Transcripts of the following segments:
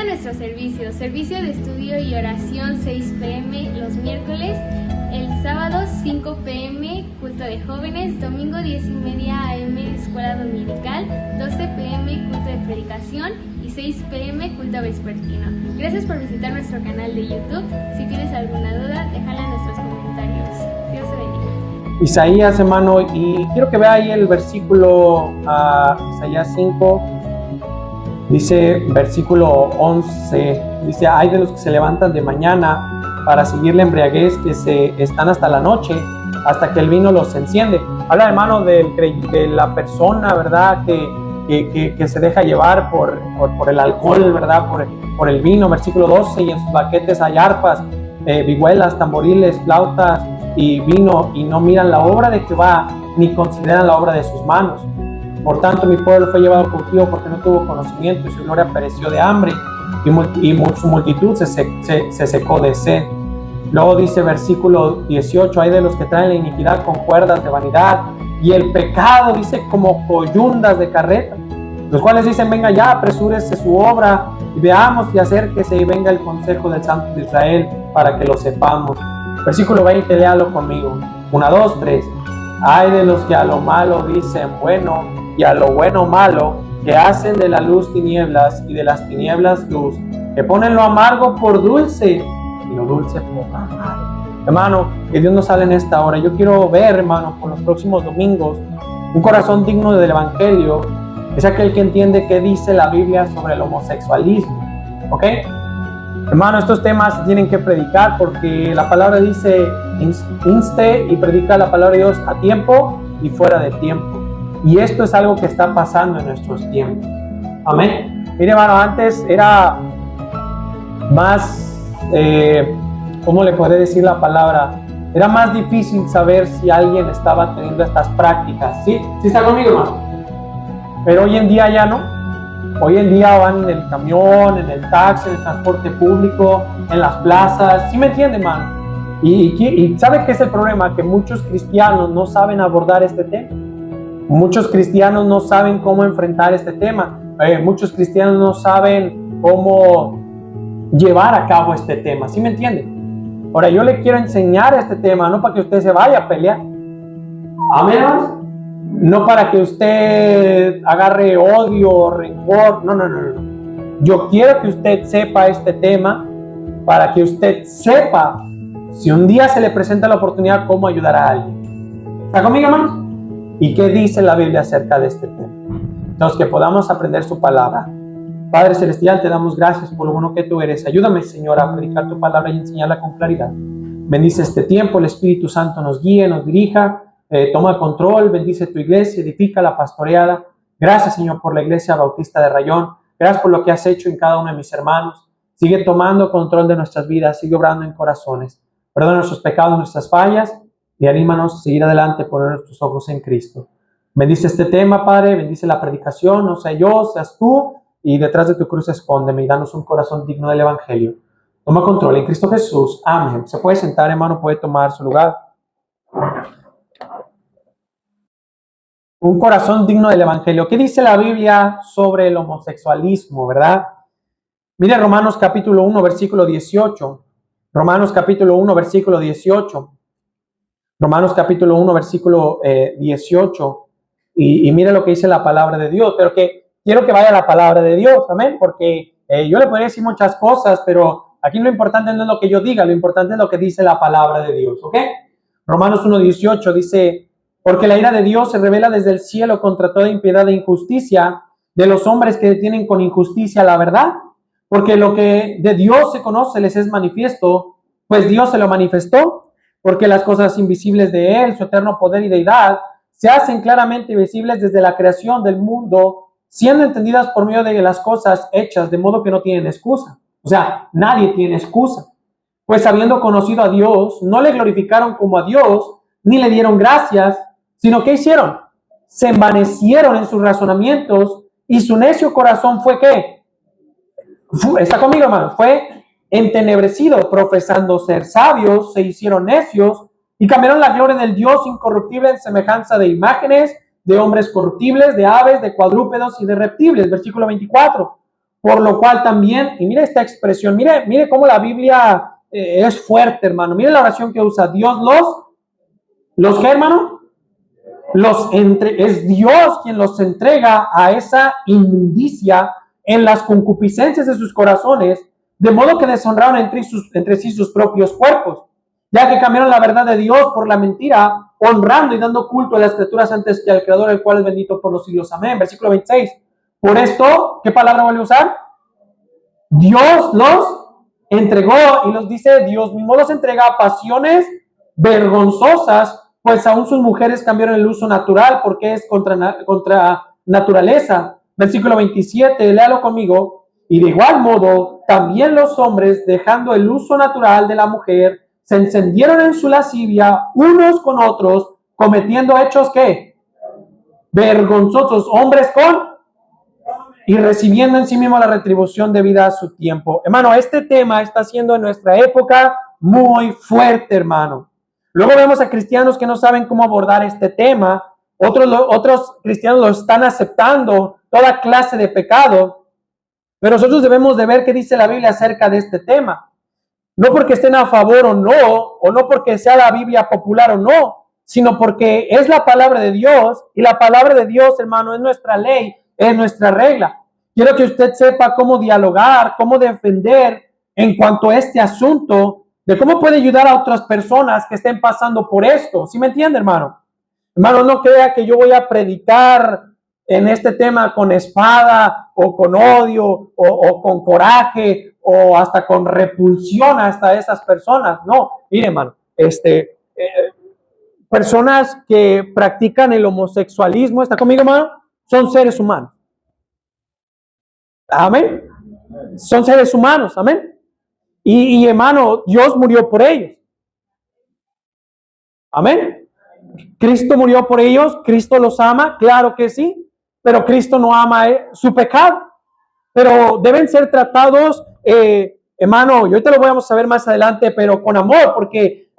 nuestros servicios. Servicio de estudio y oración 6 p.m. los miércoles. El sábado 5 p.m. culto de jóvenes. Domingo 10:30 a.m. escuela dominical. 12 p.m. culto de predicación. Y 6 p.m. culto vespertino. Gracias por visitar nuestro canal de YouTube. Si tienes alguna duda, déjala en nuestros comentarios. Dios te bendiga. Isaías, hermano, y quiero que vea ahí el versículo Isaías 5, dice, versículo 11, dice: hay de los que se levantan de mañana para seguir la embriaguez, que se están hasta la noche, hasta que el vino los enciende. Habla, hermano, de la persona, ¿verdad?, que se deja llevar por el alcohol, ¿verdad?, por el vino. Versículo 12, y en sus banquetes hay arpas, vihuelas, tamboriles, flautas y vino, y no miran la obra de Jehová, ni consideran la obra de sus manos. Por tanto, mi pueblo fue llevado cautivo porque no tuvo conocimiento, y su gloria pereció de hambre, y su multitud se secó de sed. Luego dice versículo 18: hay de los que traen la iniquidad con cuerdas de vanidad, y el pecado, dice, como coyundas de carreta, los cuales dicen: venga ya, apresúrese su obra, y veamos y acérquese, y venga el consejo del Santo de Israel, para que lo sepamos. Versículo 20, léalo conmigo. 1, 2, 3. Hay de los que a lo malo dicen bueno, y a lo bueno malo, que hacen de la luz tinieblas, y de las tinieblas luz, que ponen lo amargo por dulce, y lo dulce por amargo. Hermano, que Dios nos hable en esta hora. Yo quiero ver, hermano, por los próximos domingos, un corazón digno del Evangelio. Es aquel que entiende qué dice la Biblia sobre el homosexualismo. ¿Ok? Hermano, estos temas se tienen que predicar, porque la palabra dice: inste y predica la palabra de Dios a tiempo y fuera de tiempo. Y esto es algo que está pasando en nuestros tiempos. Amén. Mire, hermano, antes era más, ¿cómo le podré decir la palabra? Era más difícil saber si alguien estaba teniendo estas prácticas. ¿Sí? ¿Sí está conmigo, hermano? Pero hoy en día ya no. Hoy en día van en el camión, en el taxi, en el transporte público, en las plazas. ¿Sí me entiende, hermano? Y ¿sabe qué es el problema? Que muchos cristianos no saben abordar este tema. Muchos cristianos no saben cómo enfrentar este tema. Muchos cristianos no saben cómo llevar a cabo este tema. ¿Sí me entiende? Ahora, yo le quiero enseñar este tema, no para que usted se vaya a pelear. Amén, hermanos. No para que usted agarre odio o rencor. No. Yo quiero que usted sepa este tema, para que usted sepa, si un día se le presenta la oportunidad, cómo ayudar a alguien. ¿Está conmigo, hermanos? ¿Y qué dice la Biblia acerca de este tema? Entonces, que podamos aprender su palabra. Padre Celestial, te damos gracias por lo bueno que tú eres. Ayúdame, Señor, a predicar tu palabra y enseñarla con claridad. Bendice este tiempo, el Espíritu Santo nos guíe, nos dirija. Toma control, bendice tu iglesia, edifica la pastoreada. Gracias, Señor, por la iglesia bautista de Rayón. Gracias por lo que has hecho en cada uno de mis hermanos. Sigue tomando control de nuestras vidas, sigue obrando en corazones. Perdona nuestros pecados, nuestras fallas, y anímanos a seguir adelante, poner nuestros ojos en Cristo. Bendice este tema, Padre, bendice la predicación, no sea yo, seas tú, y detrás de tu cruz escóndeme y danos un corazón digno del Evangelio. Toma control en Cristo Jesús. Amén. Se puede sentar, hermano, puede tomar su lugar. Un corazón digno del Evangelio. ¿Qué dice la Biblia sobre el homosexualismo, verdad? Mire Romanos capítulo 1, versículo 18. Romanos capítulo 1, versículo 18. Romanos capítulo 1, versículo 18. Y mire lo que dice la palabra de Dios. Pero que quiero que vaya la palabra de Dios, amén. Porque yo le podría decir muchas cosas, pero aquí lo importante no es lo que yo diga, lo importante es lo que dice la palabra de Dios, ¿ok? Romanos 1, 18 dice: porque la ira de Dios se revela desde el cielo contra toda impiedad e injusticia de los hombres que detienen con injusticia la verdad. Porque lo que de Dios se conoce les es manifiesto, pues Dios se lo manifestó. Porque las cosas invisibles de Él, su eterno poder y deidad, se hacen claramente visibles desde la creación del mundo, siendo entendidas por medio de las cosas hechas, de modo que no tienen excusa. O sea, nadie tiene excusa. Pues habiendo conocido a Dios, no le glorificaron como a Dios, ni le dieron gracias, sino que hicieron, se envanecieron en sus razonamientos, y su necio corazón fue ¿qué? Está conmigo, hermano. Fue entenebrecido, profesando ser sabios, se hicieron necios, y cambiaron la gloria del Dios incorruptible en semejanza de imágenes, de hombres corruptibles, de aves, de cuadrúpedos y de reptiles. Versículo 24. por lo cual también, y mire esta expresión, mire cómo la Biblia es fuerte, hermano. Mire la oración que usa. Dios ¿los qué, hermano? Es Dios quien los entrega a esa inmundicia en las concupiscencias de sus corazones, de modo que deshonraron entre sí sus propios cuerpos, ya que cambiaron la verdad de Dios por la mentira, honrando y dando culto a las criaturas antes que al Creador, el cual es bendito por los siglos. Amén. Versículo 26. Por esto, ¿qué palabra vuelve a usar? Dios los entregó, y los dice, Dios mismo los entrega a pasiones vergonzosas, pues aún sus mujeres cambiaron el uso natural porque es contra naturaleza. Versículo 27, léalo conmigo. Y de igual modo, también los hombres, dejando el uso natural de la mujer, se encendieron en su lascivia unos con otros, cometiendo hechos ¿qué? Vergonzosos, hombres y recibiendo en sí mismo la retribución debida a su tiempo. Hermano, este tema está siendo en nuestra época muy fuerte, hermano. Luego vemos a cristianos que no saben cómo abordar este tema. Otros cristianos lo están aceptando, toda clase de pecado. Pero nosotros debemos de ver qué dice la Biblia acerca de este tema. No porque estén a favor o no porque sea la Biblia popular o no, sino porque es la palabra de Dios, y la palabra de Dios, hermano, es nuestra ley, es nuestra regla. Quiero que usted sepa cómo dialogar, cómo defender en cuanto a este asunto, de cómo puede ayudar a otras personas que estén pasando por esto. ¿Sí me entiende, hermano? Hermano, no crea que yo voy a predicar en este tema con espada o con odio o con coraje o hasta con repulsión hasta esas personas. No, mire, hermano, personas que practican el homosexualismo, ¿está conmigo, hermano? Son seres humanos. Amén. Son seres humanos, amén. Y hermano, Dios murió por ellos. Amén. Cristo murió por ellos, Cristo los ama, claro que sí, pero Cristo no ama su pecado. Pero deben ser tratados, hermano, yo te lo vamos a ver más adelante, pero con amor, porque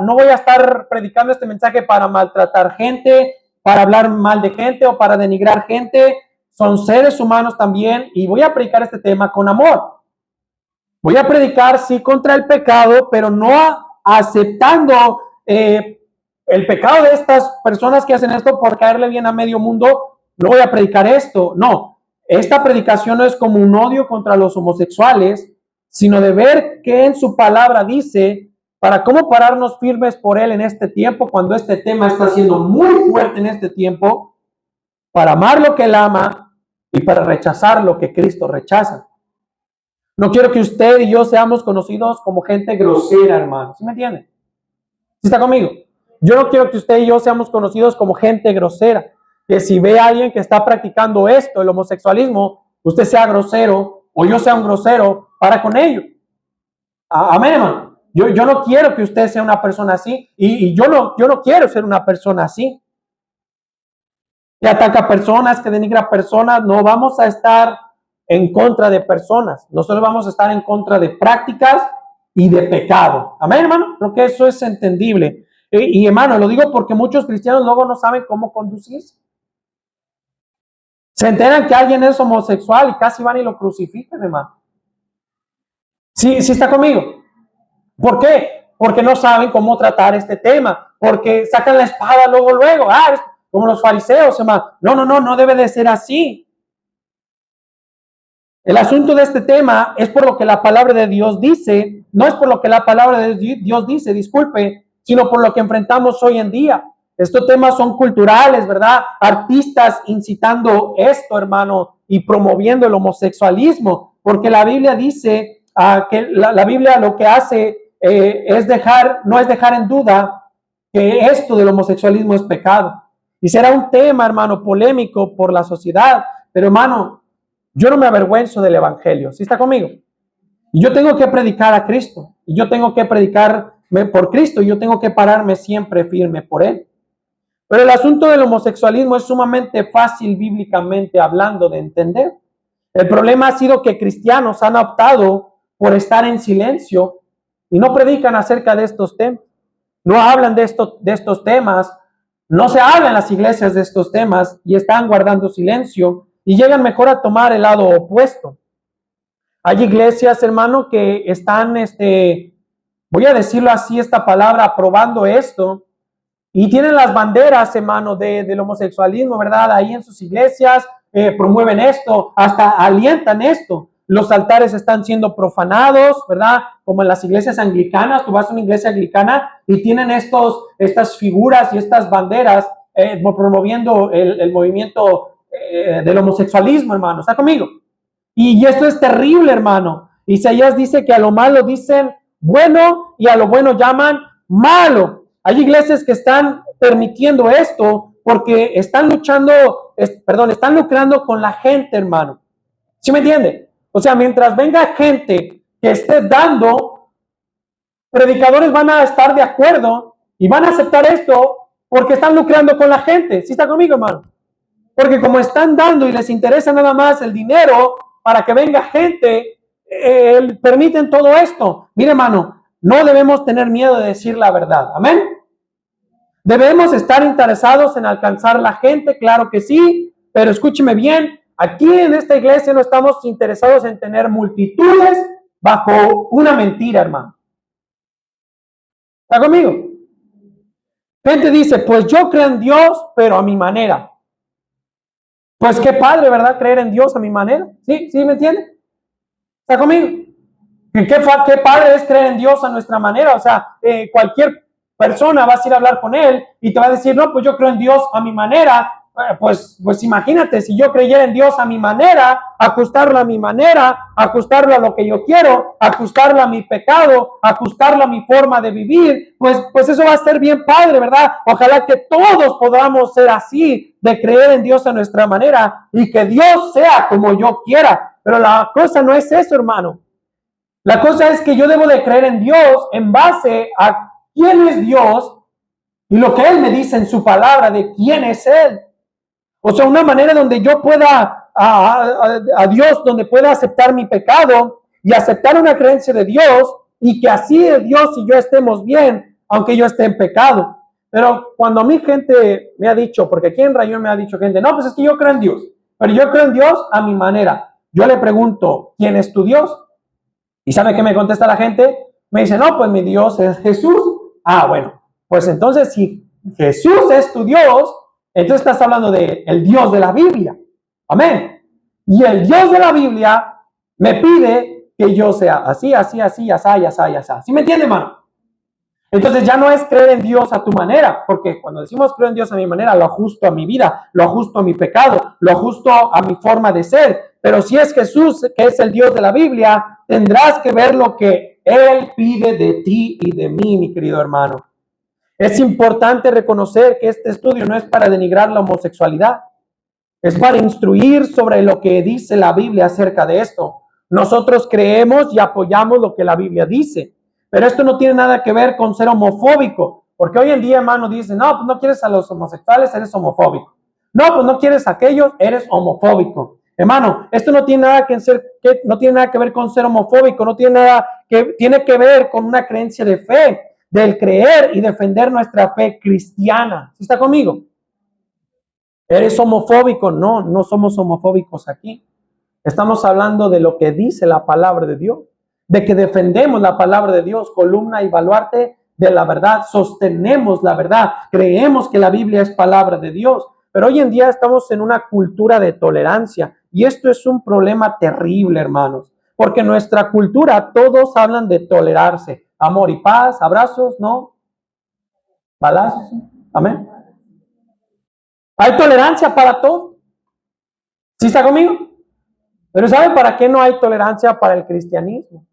no voy a estar predicando este mensaje para maltratar gente, para hablar mal de gente o para denigrar gente. Son seres humanos también, y voy a predicar este tema con amor. Voy a predicar, sí, contra el pecado, pero no aceptando el pecado de estas personas que hacen esto por caerle bien a medio mundo. No voy a predicar esto, no. Esta predicación no es como un odio contra los homosexuales, sino de ver qué en su palabra dice para cómo pararnos firmes por él en este tiempo, cuando este tema está siendo muy fuerte en este tiempo, para amar lo que él ama y para rechazar lo que Cristo rechaza. No quiero que usted y yo seamos conocidos como gente grosera, hermano. ¿Sí me entiende? ¿Sí está conmigo? Yo no quiero que usted y yo seamos conocidos como gente grosera. Que si ve a alguien que está practicando esto, el homosexualismo, usted sea grosero o yo sea un grosero para con ello. Amén, hermano. Yo no quiero que usted sea una persona así, y yo no quiero ser una persona así. Que ataca a personas, que denigra a personas. No vamos a estar en contra de personas. Nosotros vamos a estar en contra de prácticas y de pecado. Amén, hermano. Creo que eso es entendible. Y hermano, lo digo porque muchos cristianos luego no saben cómo conducirse. Se enteran que alguien es homosexual y casi van y lo crucifican, hermano. Sí está conmigo. ¿Por qué? Porque no saben cómo tratar este tema. Porque sacan la espada luego. Es como los fariseos, hermano. No debe de ser así. El asunto de este tema es por lo que la palabra de Dios dice, no es por lo que la palabra de Dios dice, disculpe, sino por lo que enfrentamos hoy en día. Estos temas son culturales, ¿verdad? Artistas incitando esto, hermano, y promoviendo el homosexualismo, porque la Biblia dice que la Biblia lo que hace no es dejar en duda que esto del homosexualismo es pecado. Y será un tema, hermano, polémico por la sociedad, pero hermano, yo no me avergüenzo del evangelio. ¿Sí está conmigo? Y yo tengo que predicar a Cristo, y yo tengo que predicarme por Cristo, y yo tengo que pararme siempre firme por él. Pero el asunto del homosexualismo es sumamente fácil bíblicamente hablando de entender. El problema ha sido que cristianos han optado por estar en silencio y no predican acerca de estos temas. No hablan de estos temas, no se habla en las iglesias de estos temas y están guardando silencio y llegan mejor a tomar el lado opuesto. Hay iglesias, hermano, que están, voy a decirlo así, esta palabra, aprobando esto, y tienen las banderas, hermano, del homosexualismo, ¿verdad? Ahí en sus iglesias promueven esto, hasta alientan esto. Los altares están siendo profanados, ¿verdad? Como en las iglesias anglicanas, tú vas a una iglesia anglicana y tienen estas figuras y estas banderas promoviendo el movimiento del homosexualismo, hermano. ¿Está conmigo? Y esto es terrible, hermano. Isaías dice que a lo malo dicen bueno y a lo bueno llaman malo. Hay iglesias que están permitiendo esto porque están están lucrando con la gente, hermano. ¿Sí me entiende? O sea, mientras venga gente que esté dando, predicadores van a estar de acuerdo y van a aceptar esto porque están lucrando con la gente. ¿Sí está conmigo, hermano? Porque como están dando y les interesa nada más el dinero para que venga gente, permiten todo esto. Mire, hermano, no debemos tener miedo de decir la verdad. Amén. Debemos estar interesados en alcanzar la gente, claro que sí, pero escúcheme bien, aquí en esta iglesia no estamos interesados en tener multitudes bajo una mentira, hermano. ¿Está conmigo? Gente dice, pues yo creo en Dios, pero a mi manera. Pues qué padre, ¿verdad? Creer en Dios a mi manera. ¿Sí? ¿Sí me entiende? ¿Está conmigo? Qué padre es creer en Dios a nuestra manera. O sea, cualquier persona vas a ir a hablar con él y te va a decir, no, pues yo creo en Dios a mi manera. Pues imagínate, si yo creyera en Dios a mi manera, ajustarlo a mi manera, ajustarlo a lo que yo quiero, ajustarlo a mi pecado, ajustarlo a mi forma de vivir, pues eso va a ser bien padre, ¿verdad? Ojalá que todos podamos ser así, de creer en Dios a nuestra manera y que Dios sea como yo quiera. Pero la cosa no es eso, hermano. La cosa es que yo debo de creer en Dios en base a quién es Dios y lo que Él me dice en su palabra de quién es Él. O sea, una manera donde yo pueda, a Dios, donde pueda aceptar mi pecado y aceptar una creencia de Dios y que así Dios y yo estemos bien, aunque yo esté en pecado. Pero cuando a mí gente me ha dicho, porque aquí en Rayón me ha dicho gente, no, pues es que yo creo en Dios, pero yo creo en Dios a mi manera. Yo le pregunto, ¿quién es tu Dios? ¿Y sabe qué me contesta la gente? Me dice, no, pues mi Dios es Jesús. Ah, bueno, pues entonces si Jesús es tu Dios, entonces estás hablando de el Dios de la Biblia. Amén. Y el Dios de la Biblia me pide que yo sea así, así, así, así, así, así. ¿Sí me entiende, hermano? Entonces ya no es creer en Dios a tu manera, porque cuando decimos creo en Dios a mi manera, lo ajusto a mi vida, lo ajusto a mi pecado, lo ajusto a mi forma de ser. Pero si es Jesús, que es el Dios de la Biblia, tendrás que ver lo que Él pide de ti y de mí, mi querido hermano. Es importante reconocer que este estudio no es para denigrar la homosexualidad, es para instruir sobre lo que dice la Biblia acerca de esto. Nosotros creemos y apoyamos lo que la Biblia dice, pero esto no tiene nada que ver con ser homofóbico, porque hoy en día, hermano, dicen, no, pues no quieres a los homosexuales, eres homofóbico. No, pues no quieres a aquellos, eres homofóbico. Hermano, esto no tiene nada no tiene nada que ver con ser homofóbico, tiene que ver con una creencia de fe, del creer y defender nuestra fe cristiana. ¿Sí está conmigo? ¿Eres homofóbico? No, no somos homofóbicos aquí. Estamos hablando de lo que dice la palabra de Dios, de que defendemos la palabra de Dios, columna y baluarte de la verdad, sostenemos la verdad, creemos que la Biblia es palabra de Dios. Pero hoy en día estamos en una cultura de tolerancia y esto es un problema terrible, hermanos, porque en nuestra cultura todos hablan de tolerarse, amor y paz, abrazos, ¿no? Balazos, amén. Hay tolerancia para todo. ¿Sí está conmigo? Pero ¿sabe para qué no hay tolerancia para el cristianismo?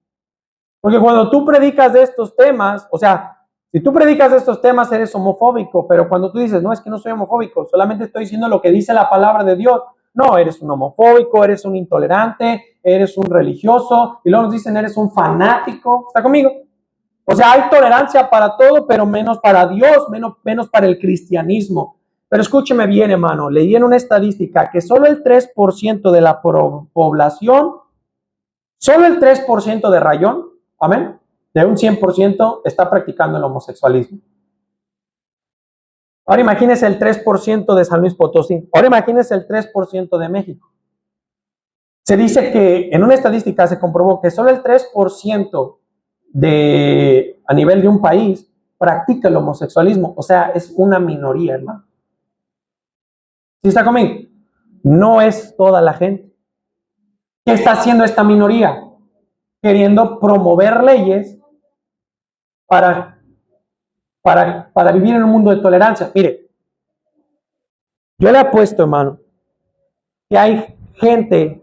Porque cuando tú predicas de estos temas, o sea, si tú predicas de estos temas eres homofóbico, pero cuando tú dices, no, es que no soy homofóbico, solamente estoy diciendo lo que dice la palabra de Dios, no, eres un homofóbico, eres un intolerante, eres un religioso, y luego nos dicen, eres un fanático. ¿Está conmigo? O sea, hay tolerancia para todo, pero menos para Dios, menos para el cristianismo. Pero escúcheme bien, hermano, leí en una estadística que solo el 3% de la población, solo el 3% de Rayón, amén, de un 100% está practicando el homosexualismo. Ahora imagínese el 3% de San Luis Potosí. Ahora imagínese el 3% de México. Se dice que en una estadística se comprobó que solo el 3% a nivel de un país practica el homosexualismo. O sea, es una minoría, hermano. ¿Sí está conmigo? No es toda la gente. ¿Qué está haciendo esta minoría? Queriendo promover leyes para vivir en un mundo de tolerancia. Mire, yo le apuesto, hermano, que hay gente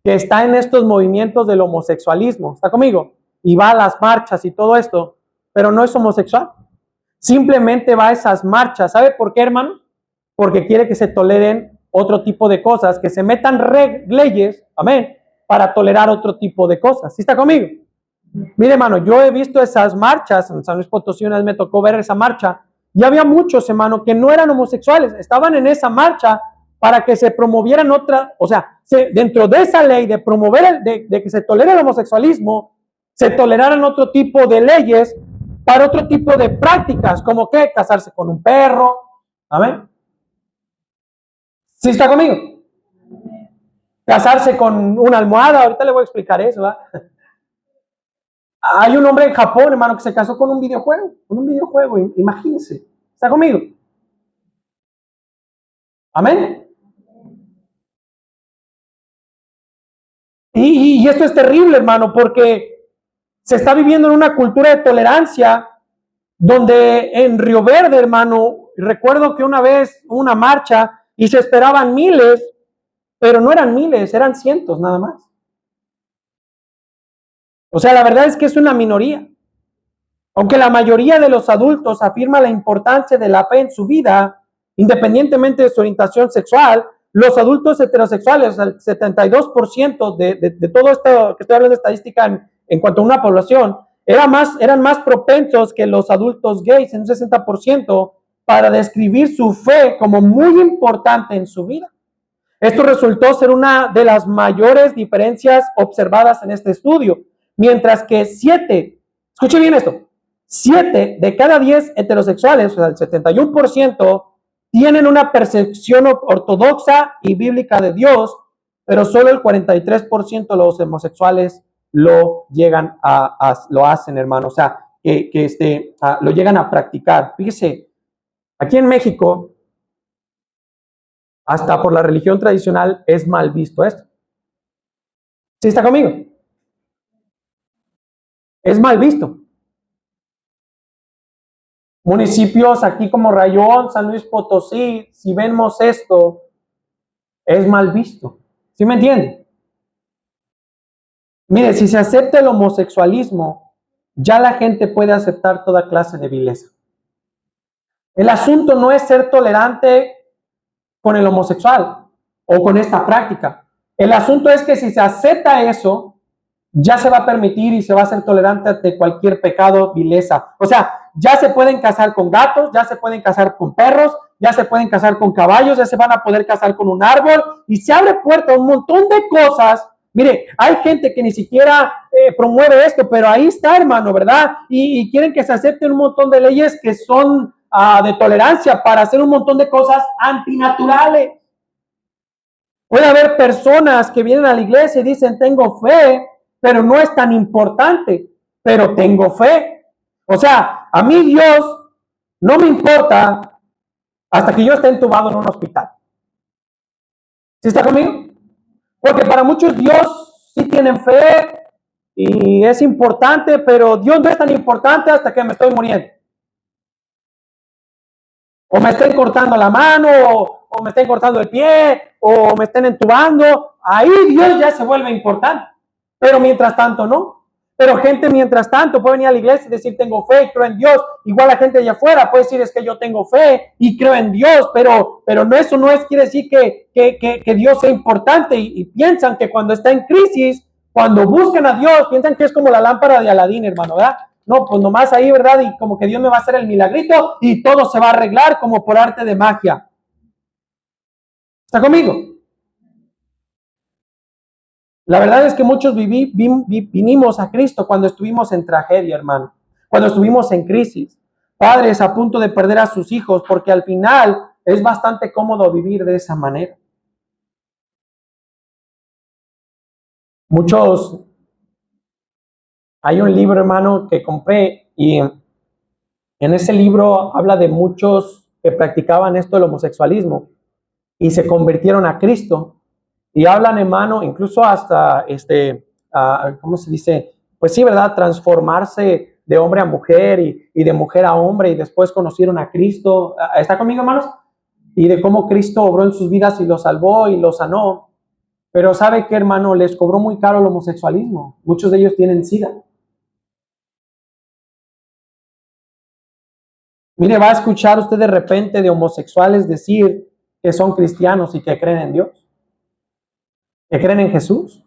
que está en estos movimientos del homosexualismo, ¿está conmigo? Y va a las marchas y todo esto, pero no es homosexual. Simplemente va a esas marchas. ¿Sabe por qué, hermano? Porque quiere que se toleren otro tipo de cosas, que se metan leyes, amén, para tolerar otro tipo de cosas. ¿Sí está conmigo? Mire, hermano, yo he visto esas marchas, en San Luis Potosí una vez me tocó ver esa marcha, y había muchos, hermano, que no eran homosexuales, estaban en esa marcha para que se promovieran otra, o sea, dentro de esa ley de promover, de que se tolere el homosexualismo, se toleraran otro tipo de leyes para otro tipo de prácticas, como que casarse con un perro, amén. ¿Sí está conmigo? Casarse con una almohada, ahorita le voy a explicar eso, ¿verdad? Hay un hombre en Japón, hermano, que se casó con un videojuego, imagínense. ¿Está conmigo? Amén. Y esto es terrible, hermano, porque se está viviendo en una cultura de tolerancia donde en Río Verde, hermano, recuerdo que una vez una marcha y se esperaban miles, pero no eran miles, eran cientos nada más. O sea, la verdad es que es una minoría. Aunque la mayoría de los adultos afirma la importancia de la fe en su vida, independientemente de su orientación sexual, los adultos heterosexuales, el 72% de todo esto que estoy hablando de estadística en cuanto a una población, eran más propensos que los adultos gays, en un 60%, para describir su fe como muy importante en su vida. Esto resultó ser una de las mayores diferencias observadas en este estudio, mientras que 7, escuche bien esto, 7 de cada 10 heterosexuales, o sea, el 71%, tienen una percepción ortodoxa y bíblica de Dios, pero solo el 43% de los homosexuales lo hacen, hermano, o sea, lo llegan a practicar. Fíjese, aquí en México, hasta por la religión tradicional es mal visto esto. ¿Sí está conmigo? Es mal visto. Municipios aquí como Rayón, San Luis Potosí, si vemos esto, es mal visto. ¿Sí me entienden? Mire, si se acepta el homosexualismo, ya la gente puede aceptar toda clase de vileza. El asunto no es ser tolerante con el homosexual o con esta práctica. El asunto es que si se acepta eso, ya se va a permitir y se va a ser tolerante ante cualquier pecado, vileza. O sea, ya se pueden casar con gatos, ya se pueden casar con perros, ya se pueden casar con caballos, ya se van a poder casar con un árbol y se abre puerta a un montón de cosas. Mire, hay gente que ni siquiera promueve esto, pero ahí está, hermano, ¿verdad? Y quieren que se acepten un montón de leyes que son de tolerancia para hacer un montón de cosas antinaturales. Puede haber personas que vienen a la iglesia y dicen, tengo fe, pero no es tan importante, pero tengo fe. O sea, a mí Dios no me importa hasta que yo esté entubado en un hospital. ¿Sí está conmigo? Porque para muchos Dios sí tienen fe y es importante, pero Dios no es tan importante hasta que me estoy muriendo. O me estén cortando la mano, o me estén cortando el pie, o me estén entubando. Ahí Dios ya se vuelve importante. Pero mientras tanto no. Pero gente mientras tanto puede venir a la iglesia y decir tengo fe y creo en Dios. Igual la gente allá afuera puede decir es que yo tengo fe y creo en Dios, pero no, eso no quiere decir que Dios sea importante y piensan que cuando está en crisis, cuando buscan a Dios, piensan que es como la lámpara de Aladín, hermano, ¿verdad? No, pues nomás ahí, ¿verdad? Y como que Dios me va a hacer el milagrito y todo se va a arreglar como por arte de magia. ¿Está conmigo? La verdad es que muchos vinimos a Cristo cuando estuvimos en tragedia, hermano. Cuando estuvimos en crisis. Padres a punto de perder a sus hijos, porque al final es bastante cómodo vivir de esa manera. Muchos, hay un libro, hermano, que compré y en ese libro habla de muchos que practicaban esto del homosexualismo y se convirtieron a Cristo. Y hablan, hermano, incluso hasta, ¿cómo se dice? Pues sí, ¿verdad? Transformarse de hombre a mujer y de mujer a hombre y después conocieron a Cristo. ¿Está conmigo, hermanos? Y de cómo Cristo obró en sus vidas y los salvó y los sanó. Pero ¿sabe qué, hermano? Les cobró muy caro el homosexualismo. Muchos de ellos tienen SIDA. Mire, va a escuchar usted de repente de homosexuales decir que son cristianos y que creen en Dios, que creen en Jesús.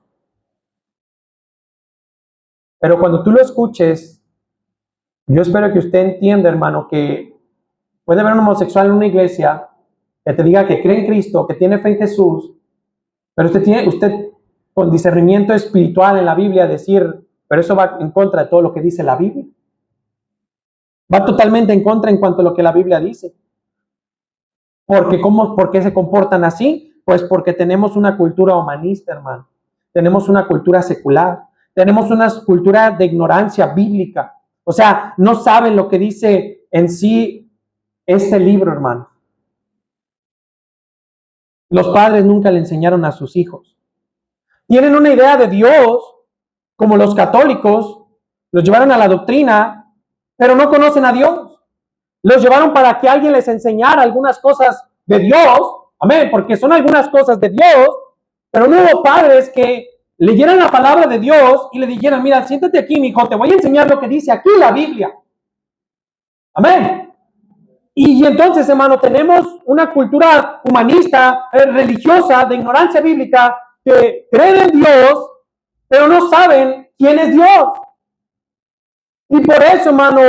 Pero cuando tú lo escuches, yo espero que usted entienda, hermano, que puede haber un homosexual en una iglesia que te diga que cree en Cristo, que tiene fe en Jesús, pero usted con discernimiento espiritual en la Biblia decir, pero eso va en contra de todo lo que dice la Biblia. Va totalmente en contra en cuanto a lo que la Biblia dice. ¿Por qué se comportan así? Pues porque tenemos una cultura humanista, hermano. Tenemos una cultura secular. Tenemos una cultura de ignorancia bíblica. O sea, no saben lo que dice en sí este libro, hermano. Los padres nunca le enseñaron a sus hijos. Tienen una idea de Dios, como los católicos, los llevaron a la doctrina, pero no conocen a Dios. Los llevaron para que alguien les enseñara algunas cosas de Dios, amén, porque son algunas cosas de Dios, pero no hubo padres que leyeran la palabra de Dios y le dijeran, mira, siéntate aquí, mijo, te voy a enseñar lo que dice aquí la Biblia. Amén. Y entonces, hermano, tenemos una cultura humanista, religiosa, de ignorancia bíblica, que creen en Dios, pero no saben quién es Dios. Y por eso, hermano,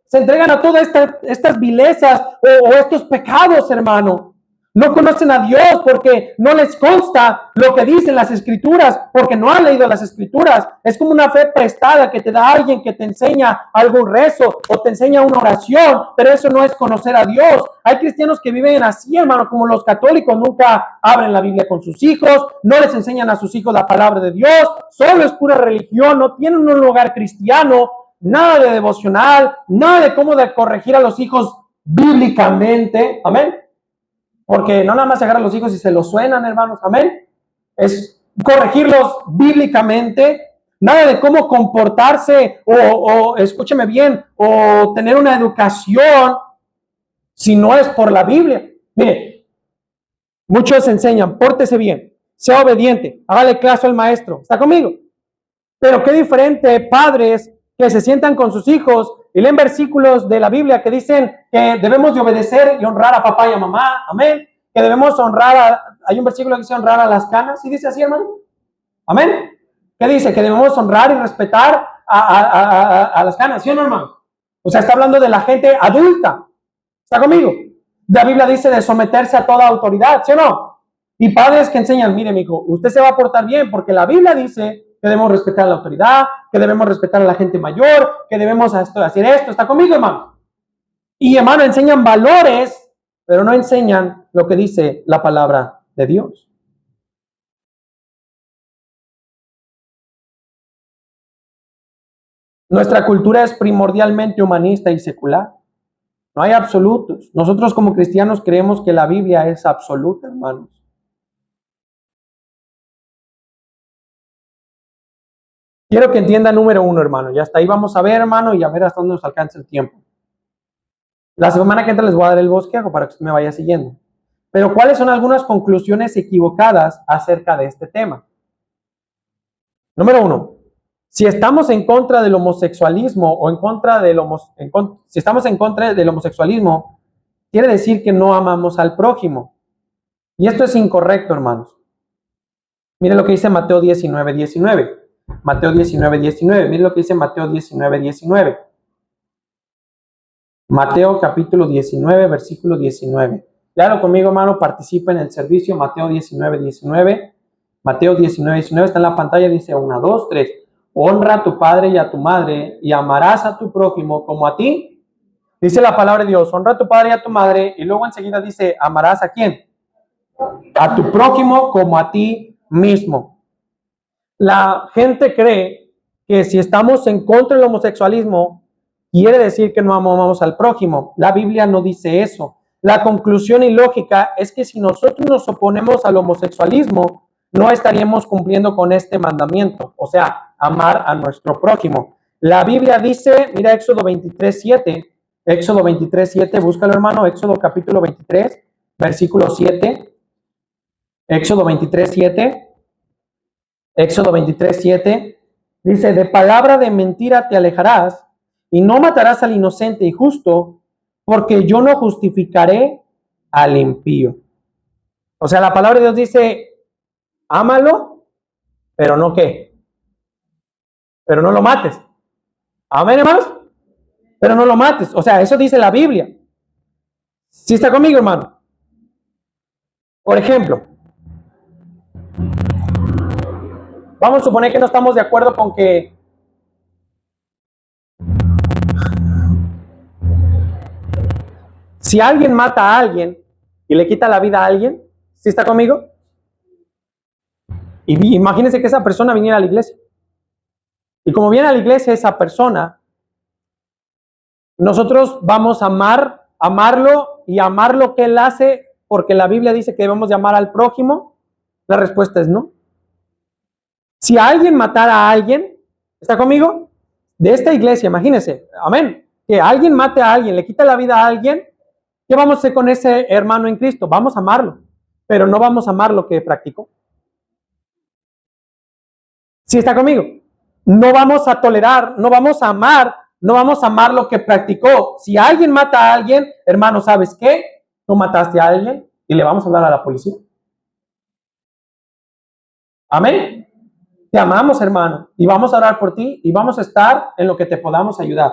se entregan a todas estas vilezas o estos pecados, hermano. No conocen a Dios porque no les consta lo que dicen las Escrituras, porque no han leído las Escrituras. Es como una fe prestada que te da alguien que te enseña algún rezo o te enseña una oración, pero eso no es conocer a Dios. Hay cristianos que viven así, hermano, como los católicos, nunca abren la Biblia con sus hijos, no les enseñan a sus hijos la palabra de Dios, solo es pura religión, no tienen un lugar cristiano, nada de devocional, nada de cómo de corregir a los hijos bíblicamente, amén. Porque no nada más se agarran los hijos y se los suenan, hermanos, amén. Es corregirlos bíblicamente, nada de cómo comportarse o escúcheme bien, o tener una educación si no es por la Biblia. Mire, muchos enseñan, pórtese bien, sea obediente, hágale caso al maestro, ¿está conmigo? Pero qué diferente padres que se sientan con sus hijos y leen versículos de la Biblia que dicen que debemos de obedecer y honrar a papá y a mamá, amén, que debemos honrar hay un versículo que dice honrar a las canas, ¿y dice así, hermano? Amén. ¿Qué dice? Que debemos honrar y respetar a las canas, ¿sí o no, hermano? O sea, está hablando de la gente adulta, ¿está conmigo? La Biblia dice de someterse a toda autoridad, ¿sí o no? Y padres que enseñan, mire, mijo, usted se va a portar bien porque la Biblia dice que debemos respetar a la autoridad, que debemos respetar a la gente mayor, que debemos hacer esto. ¿Está conmigo, hermano? Y, hermano, enseñan valores, pero no enseñan lo que dice la palabra de Dios. Nuestra cultura es primordialmente humanista y secular. No hay absolutos. Nosotros como cristianos creemos que la Biblia es absoluta, hermanos. Quiero que entienda número uno, hermano. Y hasta ahí vamos a ver, hermano, y a ver hasta dónde nos alcanza el tiempo. La semana que entra les voy a dar el bosquejo para que usted me vaya siguiendo. Pero ¿cuáles son algunas conclusiones equivocadas acerca de este tema? Número uno, si estamos en contra del homosexualismo o si estamos en contra del homosexualismo, quiere decir que no amamos al prójimo. Y esto es incorrecto, hermanos. Miren lo que dice Mateo 19:19. Mateo 19:19. Miren lo que dice Mateo 19:19. Mateo capítulo 19, versículo 19. Claro, conmigo, hermano, participa en el servicio. Mateo 19:19. Mateo 19:19 está en la pantalla, dice 1, 2, 3. Honra a tu padre y a tu madre y amarás a tu prójimo como a ti. Dice la palabra de Dios, honra a tu padre y a tu madre, y luego enseguida dice, amarás ¿a quién? A tu prójimo como a ti mismo. La gente cree que si estamos en contra del homosexualismo, quiere decir que no amamos al prójimo. La Biblia no dice eso. La conclusión ilógica es que si nosotros nos oponemos al homosexualismo, no estaríamos cumpliendo con este mandamiento, o sea, amar a nuestro prójimo. La Biblia dice, mira Éxodo 23:7, búscalo hermano, Éxodo capítulo 23, versículo 7, Éxodo 23:7, dice, de palabra de mentira te alejarás y no matarás al inocente y justo, porque yo no justificaré al impío. O sea, la palabra de Dios dice, ámalo, pero no qué, pero no lo mates. Amén, hermanos, pero no lo mates. O sea, eso dice la Biblia. ¿Sí está conmigo, hermano? Por ejemplo, vamos a suponer que no estamos de acuerdo con que si alguien mata a alguien y le quita la vida a alguien, ¿sí está conmigo? Y imagínense que esa persona viniera a la iglesia. Y como viene a la iglesia esa persona, nosotros vamos a amarlo y amar lo que él hace, porque la Biblia dice que debemos de amar al prójimo. La respuesta es no. Si alguien matara a alguien, ¿está conmigo? De esta iglesia, imagínense, amén, que alguien mate a alguien, le quita la vida a alguien, ¿qué vamos a hacer con ese hermano en Cristo? Vamos a amarlo, pero no vamos a amar lo que practicó. ¿Sí está conmigo? No vamos a tolerar, no vamos a amar lo que practicó. Si alguien mata a alguien, hermano, ¿sabes qué? Tú mataste a alguien y le vamos a hablar a la policía. Amén. Te amamos, hermano, y vamos a orar por ti y vamos a estar en lo que te podamos ayudar.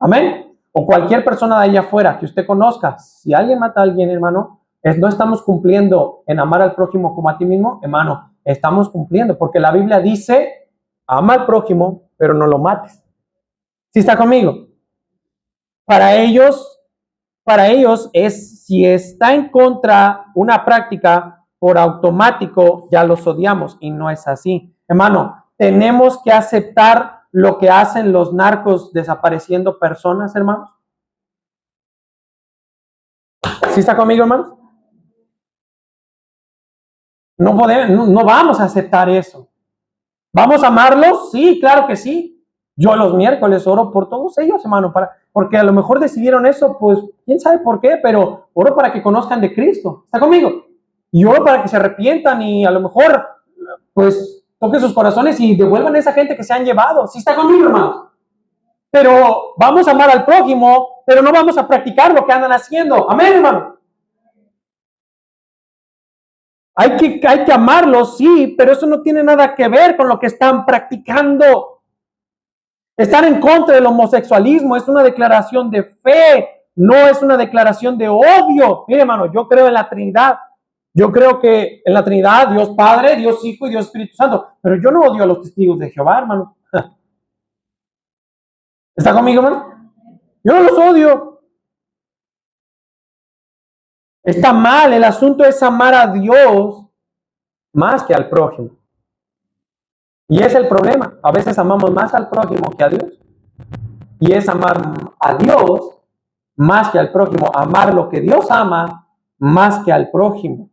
Amén. O cualquier persona de allá afuera que usted conozca, si alguien mata a alguien, hermano, no estamos cumpliendo en amar al prójimo como a ti mismo, hermano, estamos cumpliendo, porque la Biblia dice, ama al prójimo, pero no lo mates. ¿Sí está conmigo? Para ellos es, si está en contra una práctica, por automático ya los odiamos, y no es así. Hermano, tenemos que aceptar lo que hacen los narcos desapareciendo personas, hermanos. ¿Sí está conmigo, hermanos? No vamos a aceptar eso. ¿Vamos a amarlos? Sí, claro que sí. Yo los miércoles oro por todos ellos, hermano, porque a lo mejor decidieron eso, pues quién sabe por qué, pero oro para que conozcan de Cristo. ¿Está conmigo? Y oro para que se arrepientan y a lo mejor, pues, toquen sus corazones y devuelvan a esa gente que se han llevado. ¿Sí está conmigo, hermano? Pero vamos a amar al prójimo, pero no vamos a practicar lo que andan haciendo. Amén, hermano. Hay que amarlos, sí, pero eso no tiene nada que ver con lo que están practicando. Estar en contra del homosexualismo es una declaración de fe, no es una declaración de odio. Mire, hermano, yo creo en la Trinidad. Yo creo que en la Trinidad, Dios Padre, Dios Hijo y Dios Espíritu Santo. Pero yo no odio a los testigos de Jehová, hermano. ¿Está conmigo, hermano? Yo no los odio. Está mal. El asunto es amar a Dios más que al prójimo. Y es el problema. A veces amamos más al prójimo que a Dios. Y es amar a Dios más que al prójimo. Amar lo que Dios ama más que al prójimo.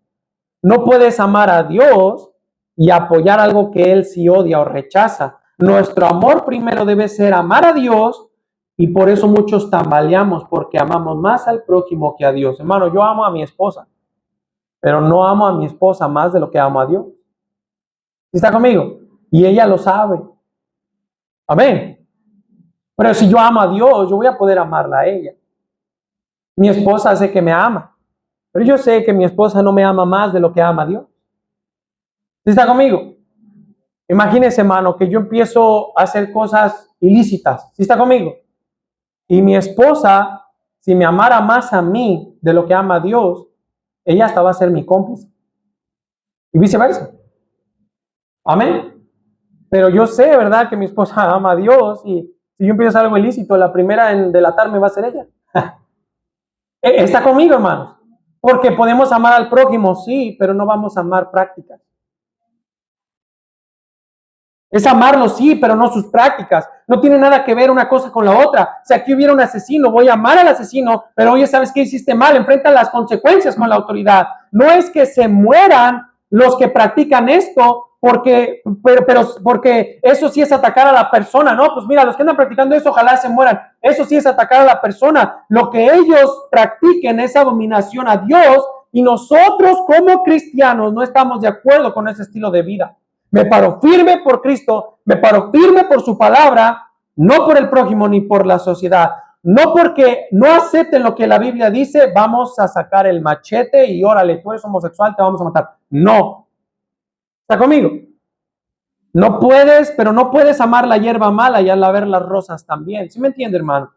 No puedes amar a Dios y apoyar algo que Él sí odia o rechaza. Nuestro amor primero debe ser amar a Dios, y por eso muchos tambaleamos, porque amamos más al prójimo que a Dios. Hermano, yo amo a mi esposa, pero no amo a mi esposa más de lo que amo a Dios. ¿Está conmigo? Y ella lo sabe. Amén. Pero si yo amo a Dios, yo voy a poder amarla a ella. Mi esposa sé que me ama, pero yo sé que mi esposa no me ama más de lo que ama a Dios. ¿Sí está conmigo? Imagínese, hermano, que yo empiezo a hacer cosas ilícitas. ¿Sí está conmigo? Y mi esposa, si me amara más a mí de lo que ama a Dios, ella hasta va a ser mi cómplice. Y viceversa. Amén. Pero yo sé, ¿verdad?, que mi esposa ama a Dios, y si yo empiezo a hacer algo ilícito, la primera en delatarme va a ser ella. ¿Está conmigo, hermanos? Porque podemos amar al prójimo, sí, pero no vamos a amar prácticas. Es amarlo, sí, pero no sus prácticas. No tiene nada que ver una cosa con la otra. Si aquí hubiera un asesino, voy a amar al asesino, pero oye, ¿sabes qué hiciste mal? Enfrenta las consecuencias con la autoridad. No es que se mueran los que practican esto, porque eso sí es atacar a la persona, ¿no? Pues mira, los que andan practicando eso, ojalá se mueran. Eso sí es atacar a la persona. Lo que ellos practiquen es abominación a Dios, y nosotros como cristianos no estamos de acuerdo con ese estilo de vida. Me paro firme por Cristo, me paro firme por su palabra, no por el prójimo ni por la sociedad. No porque no acepten lo que la Biblia dice, vamos a sacar el machete y órale, tú eres homosexual, te vamos a matar. No. ¿Está conmigo? No puedes, pero no puedes amar la hierba mala y al ver las rosas también. ¿Sí me entiende, hermano?